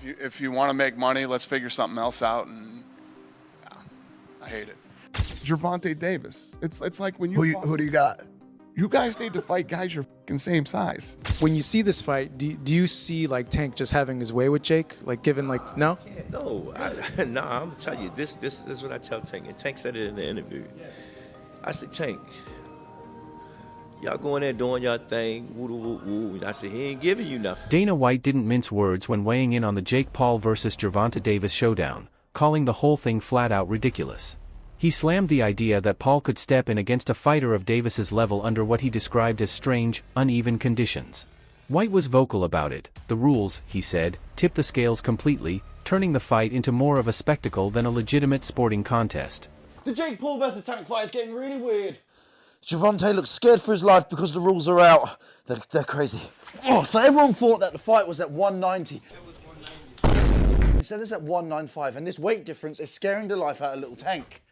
If you want to make money, let's figure something else out. And yeah, I hate it. Gervonta Davis. It's like when you Who do you got? you guys need to fight guys your fucking same size. When you see this fight, do you see like Tank just having his way with Jake? Like given like no? No, I'm gonna tell you this is what I tell Tank, and Tank said it in the interview. I said, Tank, y'all going there doing y'all thing, woo woo woo. And I said, he ain't giving you nothing. Dana White didn't mince words when weighing in on the Jake Paul vs. Gervonta Davis showdown, calling the whole thing flat out ridiculous. He slammed the idea that Paul could step in against a fighter of Davis's level under what he described as strange, uneven conditions. White was vocal about it. The rules, he said, tip the scales completely, turning the fight into more of a spectacle than a legitimate sporting contest. The Jake Paul versus Tank fight is getting really weird. Gervonta looks scared for his life because the rules are out. They're crazy. Oh, so everyone thought that the fight was at 190. Instead it's at 195, and this weight difference is scaring the life out of little Tank.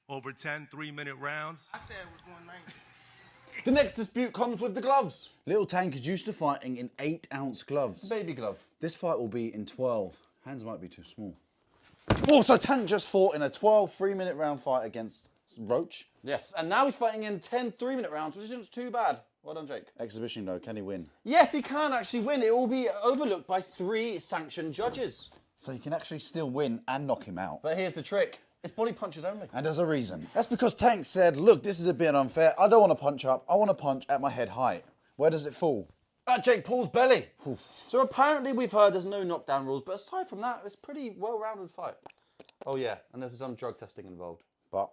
Over 10 3-minute rounds. I said it was 190. The next dispute comes with the gloves. Little Tank is used to fighting in 8-ounce gloves. Baby glove. This fight will be in 12. Hands might be too small. Oh, so Tank just fought in a 12 3-minute round fight against Roach. Yes, and now he's fighting in 10 3-minute rounds, which isn't too bad. Well done, Jake. Exhibition though, can he win? Yes, he can actually win. It will be overlooked by 3 sanctioned judges. So he can actually still win and knock him out. But here's the trick. It's body punches only. And there's a reason. That's because Tank said, look, this is a bit unfair. I don't want to punch up. I want to punch at my head height. Where does it fall? At Jake Paul's belly. Oof. So apparently we've heard there's no knockdown rules, but aside from that, it's a pretty well-rounded fight. Oh yeah, and there's some drug testing involved. But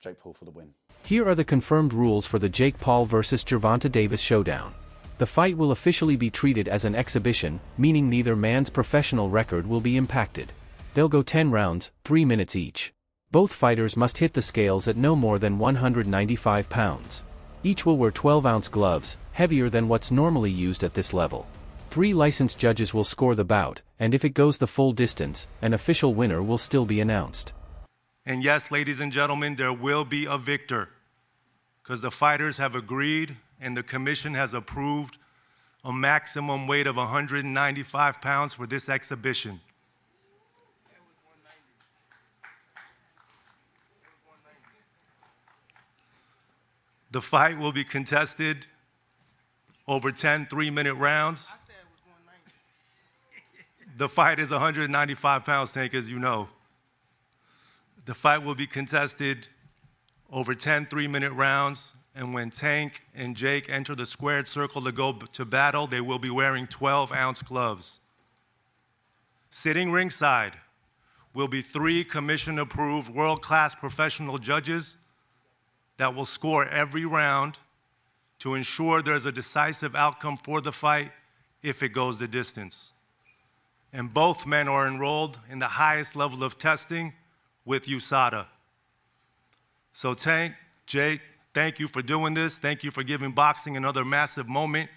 Jake Paul for the win. Here are the confirmed rules for the Jake Paul vs. Gervonta Davis showdown. The fight will officially be treated as an exhibition, meaning neither man's professional record will be impacted. They'll go 10 rounds, 3 minutes each. Both fighters must hit the scales at no more than 195 pounds. Each will wear 12-ounce gloves, heavier than what's normally used at this level. 3 licensed judges will score the bout, and if it goes the full distance, an official winner will still be announced. And yes, ladies and gentlemen, there will be a victor, because the fighters have agreed and the commission has approved a maximum weight of 195 pounds for this exhibition. The fight will be contested over 10 3-minute rounds. I said it was 190. The fight is 195 pounds, Tank, as you know. The fight will be contested over 10 3-minute rounds, and when Tank and Jake enter the squared circle to go to battle, they will be wearing 12-ounce gloves. Sitting ringside will be 3 commission-approved world-class professional judges that will score every round to ensure there's a decisive outcome for the fight if it goes the distance. And both men are enrolled in the highest level of testing with USADA. So Tank, Jake, thank you for doing this. Thank you for giving boxing another massive moment,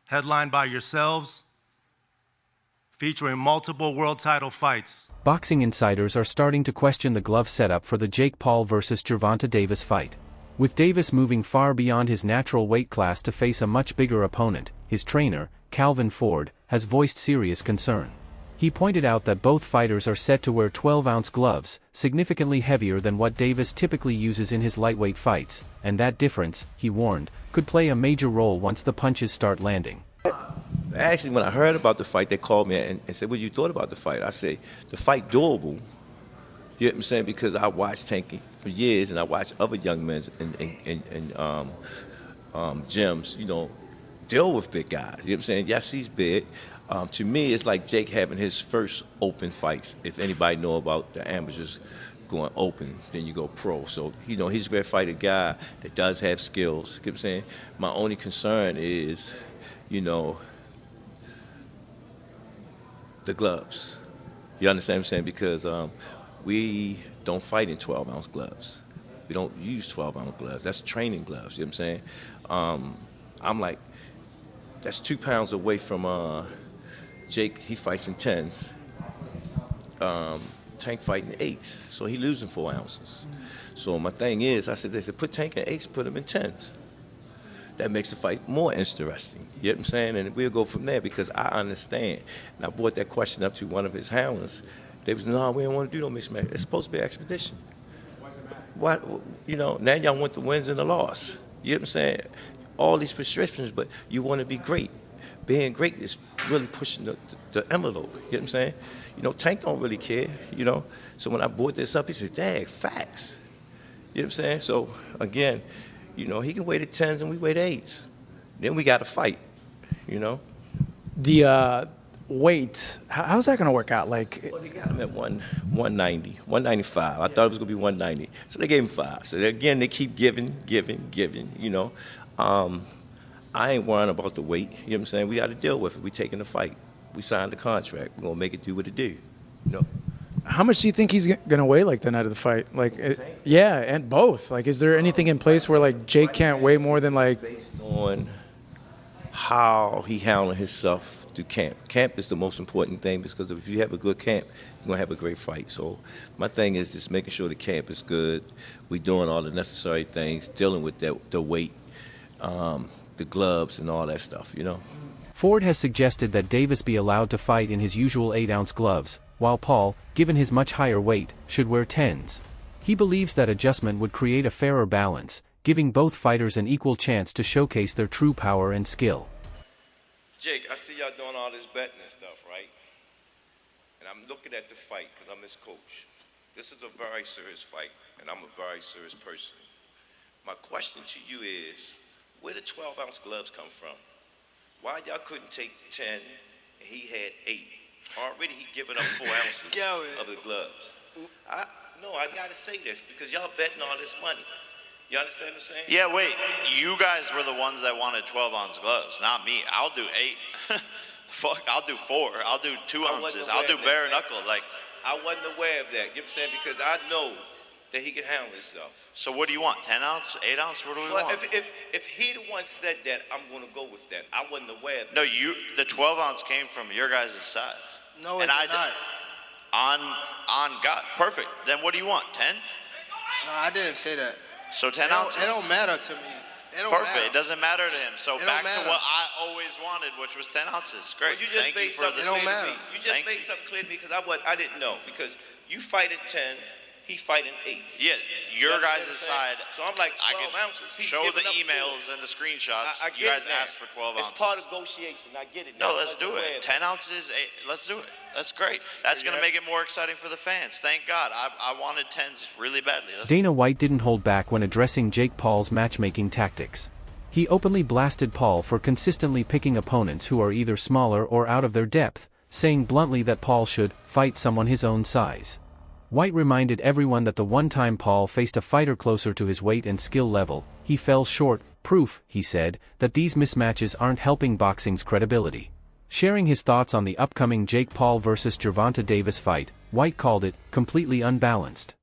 headlined by yourselves, featuring multiple world title fights. Boxing insiders are starting to question the glove setup for the Jake Paul vs. Gervonta Davis fight. With Davis moving far beyond his natural weight class to face a much bigger opponent, his trainer, Calvin Ford, has voiced serious concern. He pointed out that both fighters are set to wear 12-ounce gloves, significantly heavier than what Davis typically uses in his lightweight fights, and that difference, he warned, could play a major role once the punches start landing. Actually, when I heard about the fight, they called me and said, what you thought about the fight? I said, the fight doable. You know what I'm saying? Because I watched Tanky for years, and I watched other young men in gyms, you know, deal with big guys. You know what I'm saying? Yes, he's big. To me, it's like Jake having his first open fights. If anybody know about the amateurs going open, then you go pro. So, you know, he's a great fighter guy that does have skills. You know what I'm saying? My only concern is, you know, the gloves. You understand what I'm saying? Because we don't fight in 12-ounce gloves. We don't use 12-ounce gloves. That's training gloves, you know what I'm saying? I'm like, that's 2 pounds away from Jake. He fights in 10s. Tank fighting 8s, so he losing 4 ounces. So my thing is, I said, they said, put Tank in 8s, put him in 10s. that makes the fight more interesting. You know what I'm saying? And we'll go from there because I understand. And I brought that question up to one of his handlers. They was, no, we don't want to do no mixed match. It's supposed to be an expedition. Why does it matter? Why, you know, now y'all want the wins and the loss. You know what I'm saying? All these restrictions, but you want to be great. Being great is really pushing the envelope. You know what I'm saying? You know, Tank don't really care, you know. So when I brought this up, he said, dang, facts. You know what I'm saying? So, again, you know, he can weigh the 10s and we weigh the 8s. Then we got to fight, you know. The weight, how's that going to work out? Like, Well, they got him at 190, 195. I thought it was going to be 190. So they gave him 5. So, again, they keep giving, you know. I ain't worrying about the weight. You know what I'm saying? We got to deal with it. We taking the fight. We signed the contract. We're going to make it do what it do, you know. how much do you think he's going to weigh, like, the night of the fight? Like, yeah, and both. Like, is there anything in place where, like, Jake can't weigh more than, like... Based on how he handled himself through camp. Camp is the most important thing because if you have a good camp, you're going to have a great fight. So my thing is just making sure the camp is good. We're doing all the necessary things, dealing with the weight, the gloves and all that stuff, you know. Ford has suggested that Davis be allowed to fight in his usual 8-ounce gloves, while Paul, given his much higher weight, should wear 10s. He believes that adjustment would create a fairer balance, giving both fighters an equal chance to showcase their true power and skill. Jake, I see y'all doing all this betting and stuff, right? And I'm looking at the fight because I'm his coach. This is a very serious fight, and I'm a very serious person. My question to you is, where did 12-ounce gloves come from? Why y'all couldn't take 10 and he had 8? Already he given up 4 ounces of the gloves. I gotta say this because y'all betting all this money. You understand what I'm saying? Yeah, wait. You guys were the ones that wanted 12-ounce gloves, not me. I'll do 8. Fuck, I'll do 4. I'll do 2 ounces. I'll do bare knuckle. Like, I wasn't aware of that. You know what I'm saying? Because I know that he can handle himself. so what do you want? 10 ounce, 8 ounce? What do we want? If he the one said that, I'm gonna go with that. I wasn't aware of that. No, the 12 ounce came from your guys' side. No, and it did not. On God, perfect. Then what do you want? 10? No, I didn't say that. So 10 ounces. It don't matter to me. It don't Perfect. matter. It doesn't matter to him. So It back don't to matter. what I always wanted, which was 10 ounces. Great. Well, you just Thank made you for something the. It don't clear to matter. me. You just made something clear to me because I didn't know because you fight at 10s, he fighting 8s. Yeah, your You guys' understand side. what I'm saying? So I'm like I 12 can ounces. He's show giving the up emails 4. and the screenshots. I You get guys that. asked for 12 ounces. It's part of negotiation. I get it. No, now. let's do it. 10 ounces, 8. Let's do it. That's great. That's going to make it more exciting for the fans. Thank God. I wanted 10s really badly. Dana White didn't hold back when addressing Jake Paul's matchmaking tactics. He openly blasted Paul for consistently picking opponents who are either smaller or out of their depth, saying bluntly that Paul should fight someone his own size. White reminded everyone that the one time Paul faced a fighter closer to his weight and skill level, he fell short, proof, he said, that these mismatches aren't helping boxing's credibility. Sharing his thoughts on the upcoming Jake Paul vs. Gervonta Davis fight, White called it completely unbalanced.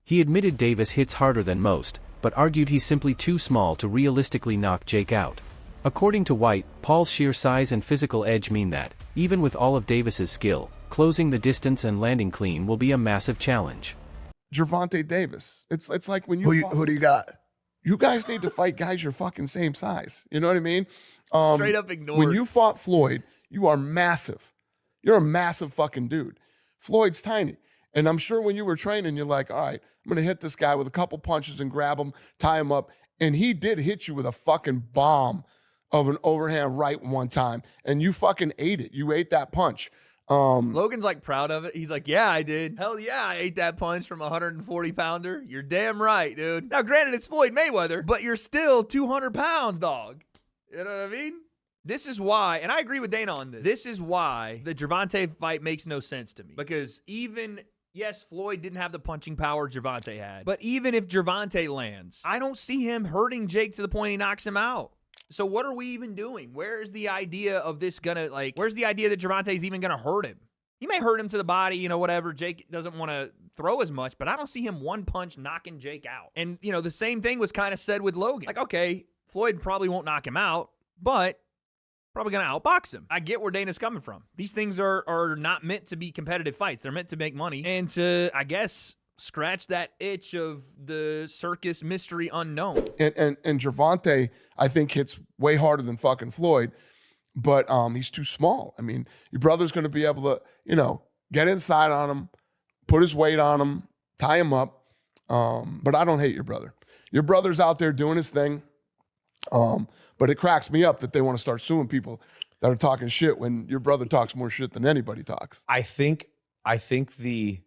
He admitted Davis hits harder than most, but argued he's simply too small to realistically knock Jake out. According to White, Paul's sheer size and physical edge mean that, even with all of Davis's skill, closing the distance and landing clean will be a massive challenge. Gervonta Davis. It's like when you Who do you got? you guys need to fight guys your fucking same size. You know what I mean? Straight up ignored. When you fought Floyd, you are massive. You're a massive fucking dude. Floyd's tiny. And I'm sure when you were training, you're like, all right, I'm going to hit this guy with a couple punches and grab him, tie him up. And he did hit you with a fucking bomb of an overhand right one time. And you fucking ate it. You ate that punch. Logan's like proud of it. He's like, yeah, I did. Hell yeah, I ate that punch from a 140-pounder. You're damn right, dude. Now, granted, it's Floyd Mayweather, but you're still 200 pounds, dog. You know what I mean? This is why, and I agree with Dana on this, this is why the Gervonta fight makes no sense to me. Because even, yes, Floyd didn't have the punching power Gervonta had, but even if Gervonta lands, I don't see him hurting Jake to the point he knocks him out. So what are we even doing? Where is the idea of this gonna, where's the idea that Gervonta is even gonna hurt him? He may hurt him to the body, you know, whatever. Jake doesn't want to throw as much, but I don't see him one punch knocking Jake out. And, you know, the same thing was kind of said with Logan. Like, okay, Floyd probably won't knock him out, but probably going to outbox him. I get where Dana's coming from. These things are not meant to be competitive fights. They're meant to make money and to, I guess, scratch that itch of the circus mystery unknown. And Gervonta, I think, hits way harder than fucking Floyd, but he's too small. I mean, your brother's going to be able to, get inside on him, put his weight on him, tie him up. But I don't hate your brother. Your brother's out there doing his thing. But it cracks me up that they want to start suing people that are talking shit when your brother talks more shit than anybody talks. I think the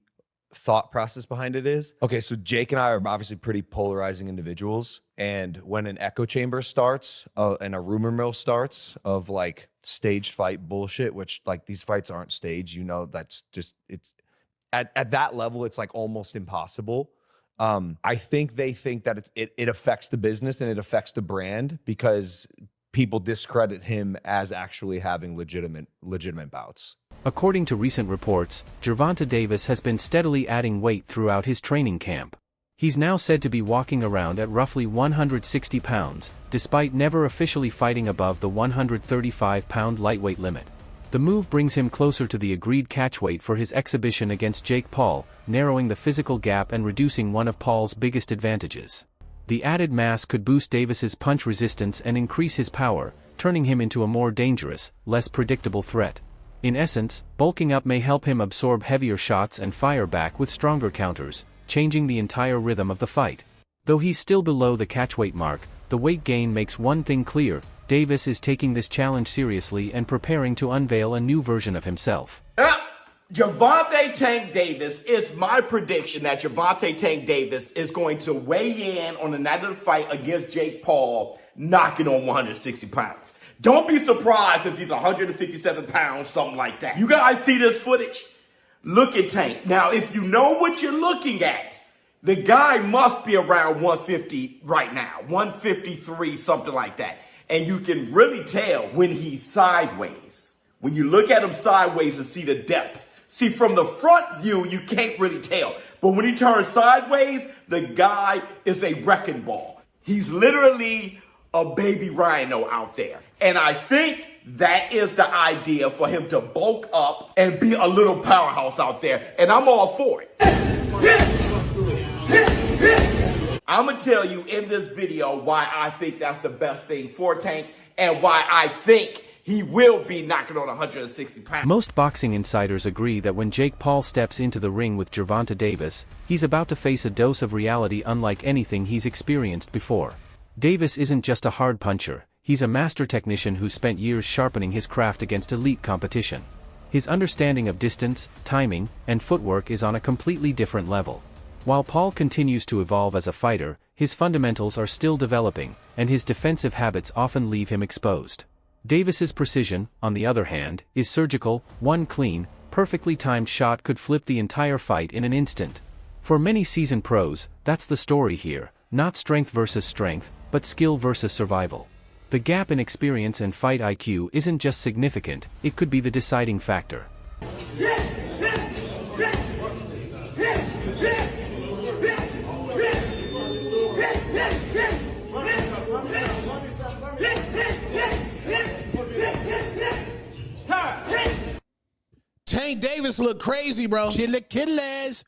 thought process behind it is, okay, so Jake and I are obviously pretty polarizing individuals. And when an echo chamber starts and a rumor mill starts of like staged fight bullshit, which like these fights aren't staged, that's just, it's at that level, it's like almost impossible. I think they think that it affects the business and it affects the brand because people discredit him as actually having legitimate bouts. According to recent reports, Gervonta Davis has been steadily adding weight throughout his training camp. He's now said to be walking around at roughly 160 pounds, despite never officially fighting above the 135-pound lightweight limit. The move brings him closer to the agreed catch weight for his exhibition against Jake Paul, narrowing the physical gap and reducing one of Paul's biggest advantages. The added mass could boost Davis's punch resistance and increase his power, turning him into a more dangerous, less predictable threat. In essence, bulking up may help him absorb heavier shots and fire back with stronger counters, changing the entire rhythm of the fight. Though he's still below the catchweight mark, the weight gain makes one thing clear: Davis is taking this challenge seriously and preparing to unveil a new version of himself. Gervonta Tank Davis, it's my prediction that Gervonta Tank Davis is going to weigh in on the night of the fight against Jake Paul, knocking on 160 pounds. Don't be surprised if he's 157 pounds, something like that. You guys see this footage? Look at Tank. Now, if you know what you're looking at, the guy must be around 150 right now, 153, something like that. And you can really tell when he's sideways. When you look at him sideways and see the depth. See, from the front view, you can't really tell. But when he turns sideways, the guy is a wrecking ball. He's literally a baby rhino out there. And I think that is the idea for him to bulk up and be a little powerhouse out there. And I'm all for it. I'm going to tell you in this video why I think that's the best thing for Tank and why I think he will be knocking on 160 pounds. Most boxing insiders agree that when Jake Paul steps into the ring with Gervonta Davis, he's about to face a dose of reality unlike anything he's experienced before. Davis isn't just a hard puncher, he's a master technician who spent years sharpening his craft against elite competition. His understanding of distance, timing, and footwork is on a completely different level. While Paul continues to evolve as a fighter, his fundamentals are still developing, and his defensive habits often leave him exposed. Davis's precision, on the other hand, is surgical. One clean, perfectly timed shot could flip the entire fight in an instant. For many seasoned pros, that's the story here, not strength versus strength, but skill versus survival. The gap in experience and fight IQ isn't just significant, it could be the deciding factor. Tank Davis look crazy, bro. Chilaquiles.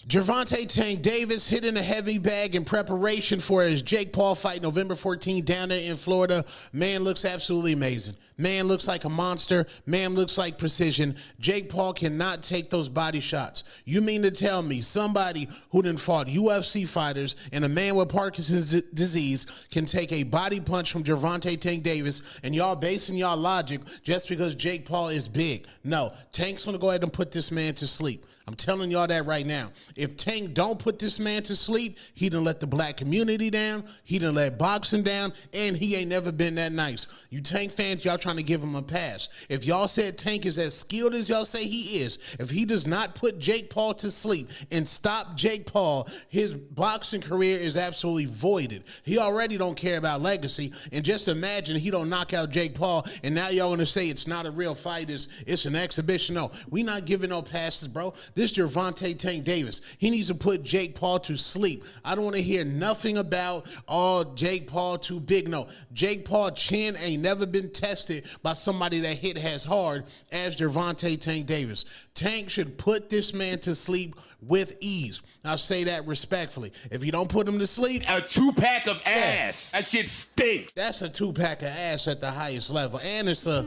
Gervonta Tank Davis hitting a heavy bag in preparation for his Jake Paul fight November 14th down there in Florida. Man looks absolutely amazing. Man looks like a monster. Man looks like precision. Jake Paul cannot take those body shots. You mean to tell me somebody who done fought UFC fighters and a man with Parkinson's disease can take a body punch from Gervonta Tank Davis and y'all basing y'all logic just because Jake Paul is big? No, Tank's going to go ahead and put this man to sleep. I'm telling y'all that right now. If Tank don't put this man to sleep, he done let the black community down, he done let boxing down, and he ain't never been that nice. You Tank fans, y'all trying to give him a pass. If y'all said Tank is as skilled as y'all say he is, if he does not put Jake Paul to sleep and stop Jake Paul, his boxing career is absolutely voided. He already don't care about legacy, and just imagine he don't knock out Jake Paul, and now y'all gonna say it's not a real fight, it's an exhibition. No, we not giving no passes, bro. This Gervonta Tank Davis. He needs to put Jake Paul to sleep. I don't want to hear nothing about, oh, Jake Paul too big. No, Jake Paul chin ain't never been tested by somebody that hit as hard as Gervonta Tank Davis. Tank should put this man to sleep with ease. I'll say that respectfully. If you don't put him to sleep, A 2-pack of ass. That shit stinks. that's a 2-pack of ass at the highest level. And it's a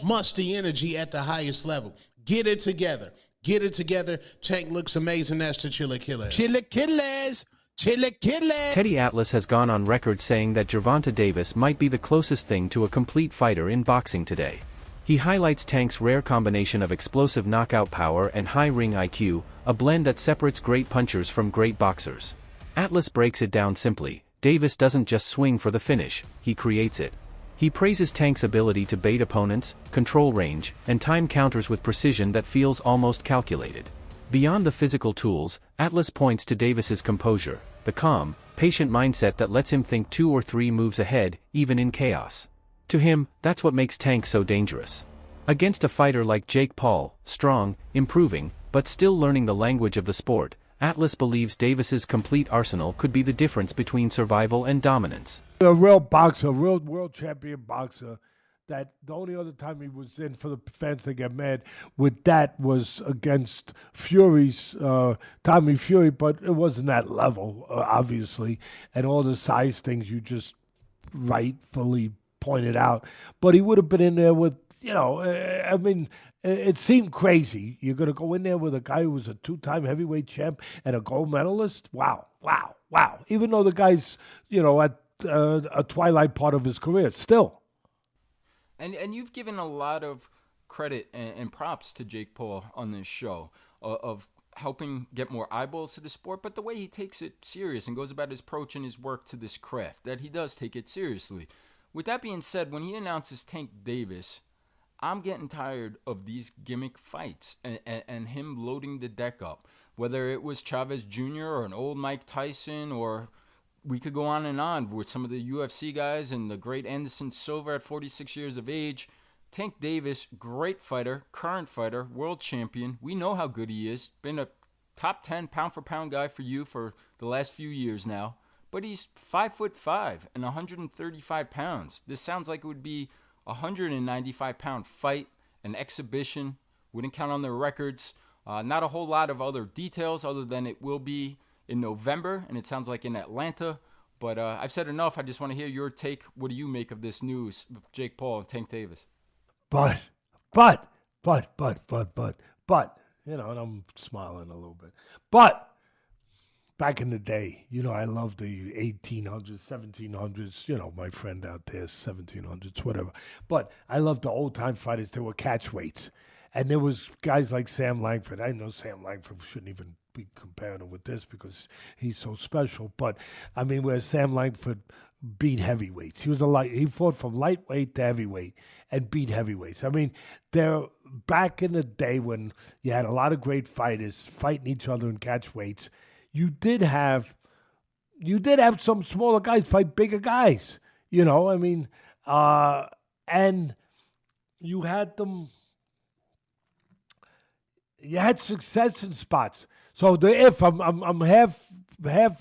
musty energy at the highest level. Get it together. Get it together. Tank looks amazing. That's the Chilla Killer. Chilla Killers. Chilla Killers. Teddy Atlas has gone on record saying that Gervonta Davis might be the closest thing to a complete fighter in boxing today. He highlights Tank's rare combination of explosive knockout power and high ring IQ, a blend that separates great punchers from great boxers. Atlas breaks it down simply: Davis doesn't just swing for the finish, he creates it. He praises Tank's ability to bait opponents, control range, and time counters with precision that feels almost calculated. Beyond the physical tools, Atlas points to Davis's composure, the calm, patient mindset that lets him think 2 or 3 moves ahead, even in chaos. To him, that's what makes Tank so dangerous. Against a fighter like Jake Paul, strong, improving, but still learning the language of the sport, Atlas believes Davis's complete arsenal could be the difference between survival and dominance. A real boxer, a real world champion boxer, that the only other time he was in, for the fans to get mad with that, was against Fury's, Tommy Fury, but it wasn't that level, obviously, and all the size things you just rightfully pointed out. But he would have been in there with, I mean, it seemed crazy. You're going to go in there with a guy who was a 2-time heavyweight champ and a gold medalist? Wow. Even though the guy's, at a twilight part of his career, still. And you've given a lot of credit and props to Jake Paul on this show of helping get more eyeballs to the sport, but the way he takes it serious and goes about his approach and his work to this craft, that he does take it seriously. With that being said, when he announces Tank Davis, I'm getting tired of these gimmick fights and him loading the deck up. Whether it was Chavez Jr. or an old Mike Tyson, or we could go on and on with some of the UFC guys and the great Anderson Silva at 46 years of age. Tank Davis, great fighter, current fighter, world champion. We know how good he is. Been a top 10 pound-for-pound guy for you for the last few years now. But he's 5'5" and 135 pounds. This sounds like it would be a 195-pound fight, an exhibition. Wouldn't count on their records. Not a whole lot of other details other than it will be in November, and it sounds like in Atlanta. But I've said enough. I just want to hear your take. What do you make of this news of Jake Paul and Tank Davis? But, and I'm smiling a little bit. But back in the day, I love the 1800s, 1700s, my friend out there, 1700s, whatever. But I love the old-time fighters. They were catch weights. And there was guys like Sam Langford. I know Sam Langford shouldn't even be comparing him with this because he's so special. But, I mean, where Sam Langford beat heavyweights. He fought from lightweight to heavyweight and beat heavyweights. I mean, they're back in the day when you had a lot of great fighters fighting each other in catch weights. You did have some smaller guys fight bigger guys, and you had them. You had success in spots. So I'm half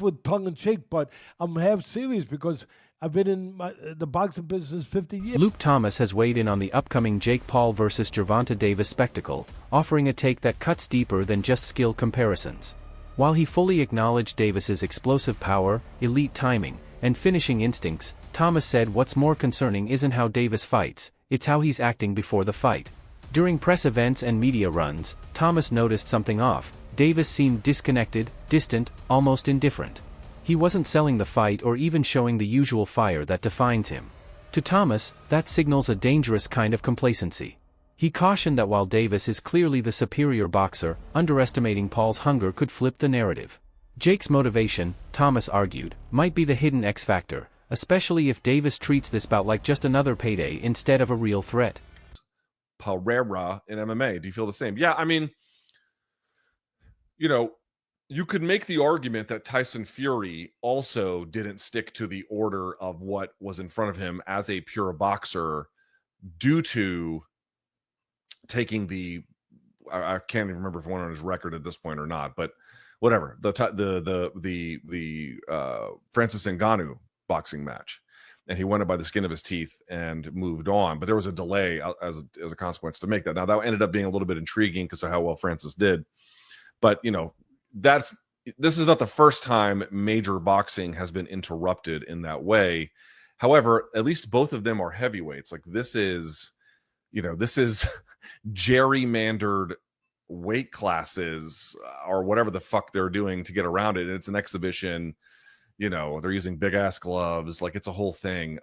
with tongue in cheek, but I'm half serious because I've been in the boxing business 50 years. Luke Thomas has weighed in on the upcoming Jake Paul versus Gervonta Davis spectacle, offering a take that cuts deeper than just skill comparisons. While he fully acknowledged Davis's explosive power, elite timing, and finishing instincts, Thomas said what's more concerning isn't how Davis fights, it's how he's acting before the fight. During press events and media runs, Thomas noticed something off. Davis seemed disconnected, distant, almost indifferent. He wasn't selling the fight or even showing the usual fire that defines him. To Thomas, that signals a dangerous kind of complacency. He cautioned that while Davis is clearly the superior boxer, underestimating Paul's hunger could flip the narrative. Jake's motivation, Thomas argued, might be the hidden X factor, especially if Davis treats this bout like just another payday instead of a real threat. Pereira in MMA. Do you feel the same? Yeah, I mean, you could make the argument that Tyson Fury also didn't stick to the order of what was in front of him as a pure boxer due to taking the I can't even remember if it went on his record at this point or not, but whatever. The Francis Ngannou boxing match, and he won it by the skin of his teeth and moved on. But there was a delay as a consequence to make that. Now that ended up being a little bit intriguing because of how well Francis did. But this is not the first time major boxing has been interrupted in that way. However, at least both of them are heavyweights. Like this is gerrymandered weight classes or whatever the fuck they're doing to get around it. And it's an exhibition, they're using big ass gloves. Like it's a whole thing.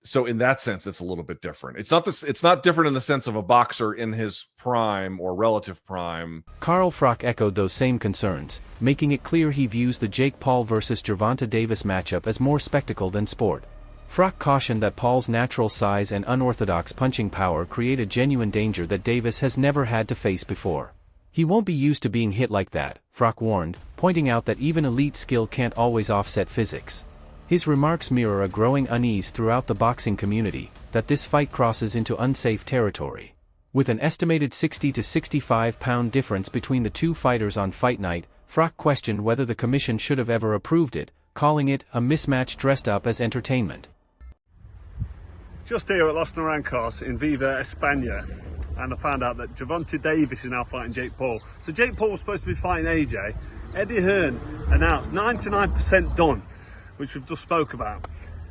So in that sense, it's a little bit different. It's not different in the sense of a boxer in his prime or relative prime. Carl Froch echoed those same concerns, making it clear he views the Jake Paul versus Gervonta Davis matchup as more spectacle than sport. Froch cautioned that Paul's natural size and unorthodox punching power create a genuine danger that Davis has never had to face before. He won't be used to being hit like that, Froch warned, pointing out that even elite skill can't always offset physics. His remarks mirror a growing unease throughout the boxing community, that this fight crosses into unsafe territory. With an estimated 60 to 65 pound difference between the two fighters on fight night, Froch questioned whether the commission should have ever approved it, calling it a mismatch dressed up as entertainment. Just here at Los Naranjos in Viva, España, and I found out that Gervonta Davis is now fighting Jake Paul. So Jake Paul was supposed to be fighting AJ. Eddie Hearn announced 99% done, which we've just spoke about.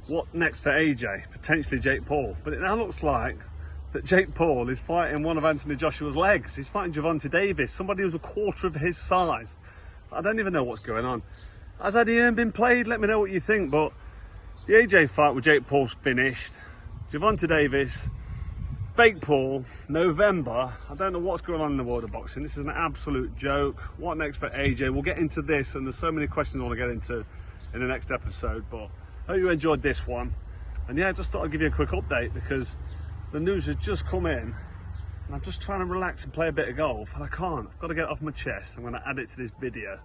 What next for AJ? Potentially Jake Paul. But it now looks like that Jake Paul is fighting one of Anthony Joshua's legs. He's fighting Gervonta Davis, somebody who's a quarter of his size. I don't even know what's going on. Has Eddie Hearn been played? Let me know what you think. But the AJ fight with Jake Paul's finished. Gervonta Davis, fake Paul, November. I don't know what's going on in the world of boxing. This is an absolute joke. What next for AJ? We'll get into this, and there's so many questions I want to get into in the next episode, but I hope you enjoyed this one. And yeah, I just thought I'd give you a quick update because the news has just come in and I'm just trying to relax and play a bit of golf, and I can't. I've got to get it off my chest. I'm going to add it to this video.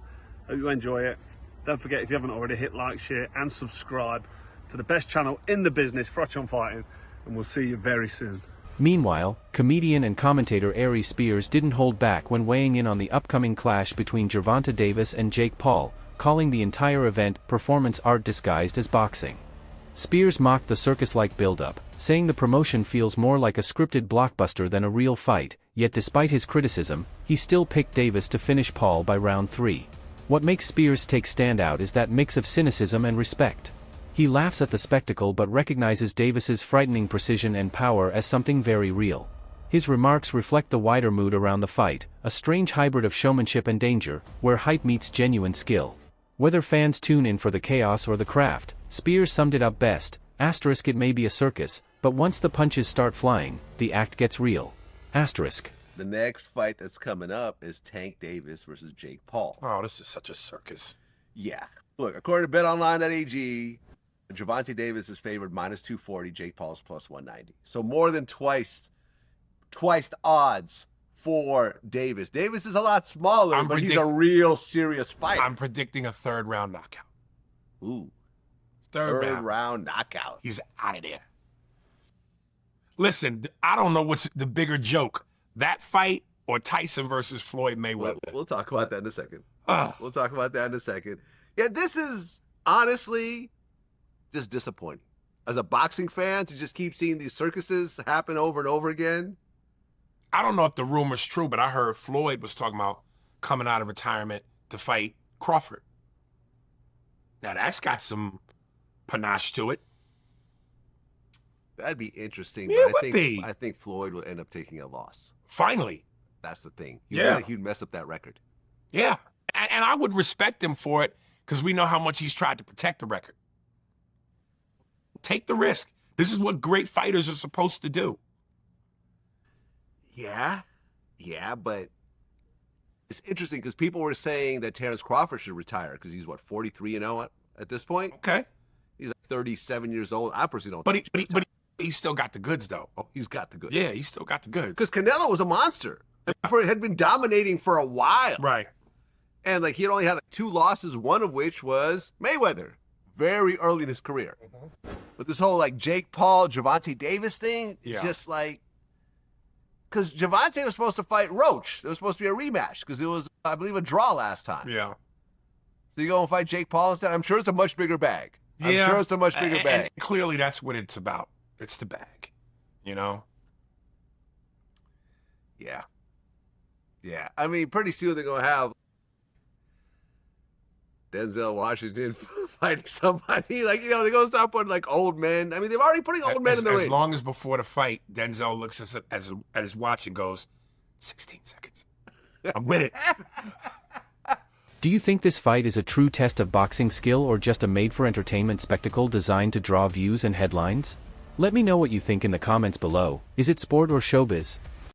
Hope you enjoy it. Don't forget, if you haven't already, hit like, share and subscribe to the best channel in the business, Froch on Fighting, and we'll see you very soon. Meanwhile, comedian and commentator Aries Spears didn't hold back when weighing in on the upcoming clash between Gervonta Davis and Jake Paul, calling the entire event performance art disguised as boxing. Spears mocked the circus-like build-up, saying the promotion feels more like a scripted blockbuster than a real fight, yet despite his criticism, he still picked Davis to finish Paul by round 3. What makes Spears' take stand out is that mix of cynicism and respect. He laughs at the spectacle but recognizes Davis's frightening precision and power as something very real. His remarks reflect the wider mood around the fight, a strange hybrid of showmanship and danger, where hype meets genuine skill. Whether fans tune in for the chaos or the craft, Spears summed it up best, **It may be a circus, but once the punches start flying, the act gets real. The next fight that's coming up is Tank Davis versus Jake Paul. Oh, this is such a circus. Yeah. Look, according to BetOnline.ag, Gervonta Davis is favored -240, Jake Paul's +190. So more than twice the odds for Davis. Davis is a lot smaller, but he's a real serious fighter. I'm predicting a third-round knockout. Ooh. Third round knockout. He's out of there. Listen, I don't know what's the bigger joke, that fight or Tyson versus Floyd Mayweather. We'll talk about that in a second. We'll talk about that in a second. Yeah, this is honestly just disappointing. As a boxing fan, to just keep seeing these circuses happen over and over again. I don't know if the rumor's true, but I heard Floyd was talking about coming out of retirement to fight Crawford. Now that's got some panache to it. That'd be interesting. Yeah, but it would be. I think Floyd will end up taking a loss. Finally. That's the thing. He'd mess up that record. Yeah. And I would respect him for it because we know how much he's tried to protect the record. Take the risk. This is what great fighters are supposed to do. Yeah, but it's interesting because people were saying that Terrence Crawford should retire because he's, 43-0 at this point? Okay. He's 37 years old. I personally don't But he's still got the goods, though. Oh, he's got the goods. Yeah, he's still got the goods. Because Canelo was a monster. Crawford had been dominating for a while. Right. And, he had only had 2 losses, one of which was Mayweather, very early in his career. But this whole, Jake Paul, Gervonta Davis thing is just, because Gervonta was supposed to fight Roach. It was supposed to be a rematch because it was, I believe, a draw last time. Yeah. So you go and fight Jake Paul instead? I'm sure it's a much bigger bag. I'm sure it's a much bigger bag. And clearly that's what it's about. It's the bag, you know? Yeah. Yeah. I mean, pretty soon they're going to have Denzel Washington fighting somebody. Like, you know, they're going to start putting, like, old men. I mean, they're already putting old men in the ring. As long as before the fight, Denzel looks at his watch and goes, 16 seconds. I'm with it. Do you think this fight is a true test of boxing skill or just a made-for-entertainment spectacle designed to draw views and headlines? Let me know what you think in the comments below. Is it sport or showbiz?